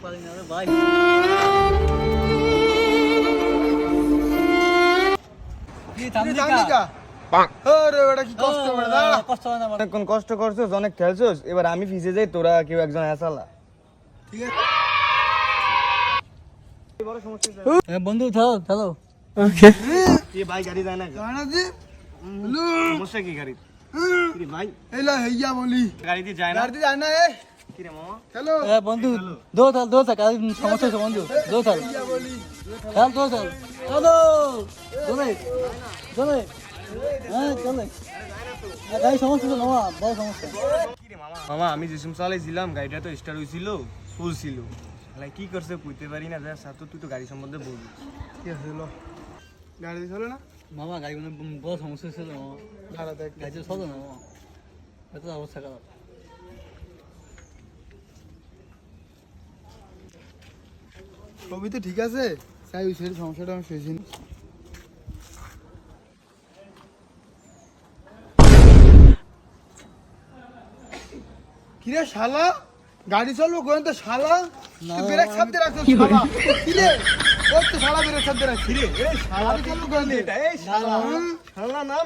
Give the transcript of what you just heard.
পারি না রে ভাই। কি থামনিকা? আরে ওটা কি কষ্ট করে দাঁড়া। কষ্ট হয় না আমার। অনেকক্ষণ কষ্ট করছিস, অনেক খেলছিস, এবার আমি ফিসে যাই, তোরা কেউ একজন হাসালা। ঠিক আছে বন্ধু চলো চলো। কি ভাই গাড়ি যায় না? জানা দি হ্যালো সমস্যা কি গাড়ি? কি ভাই এলা হেইয়া বলি গাড়ি দিয়ে যায় না? গাড়ি জানা এ কি রে মামা? হ্যালো বন্ধু দো চল কাল সমস্যা হচ্ছে বন্ধু। দো চল হেইয়া বলি চল চলো চলো চলে চলে হ্যাঁ চলে গাড়ি সমস্যা তো মামা, বড় সমস্যা। কি রে মামা? মামা আমি যে সুম চালাইছিলাম গাড়িটা তো স্টার্ট হইছিল, ফুল ছিল। তাহলে কি করছে কইতে পারি না, যা সাথে তুই তো গাড়ি সম্বন্ধে বলবি। কি হলো গাড়ি চলে না মামা গাড়ি বড় সমস্যা ছিল মামা। দাঁড়া দেখ গাড়ি চলো না মামা, এত অবস্থা খারাপ। সবই তো ঠিক আছে তাই ওই সেই সমস্যাটা আমি শুয়েছি কিরে শালা গাড়ি চালবো গোয়েন তো শালা তুই ব্রেক চাপতে রাখছিস শালা কিরে ওই তো শালা ব্রেক চাপতে রাখছিস রে এই শালা চালবো গোয়েন এই শালা, শালা নাম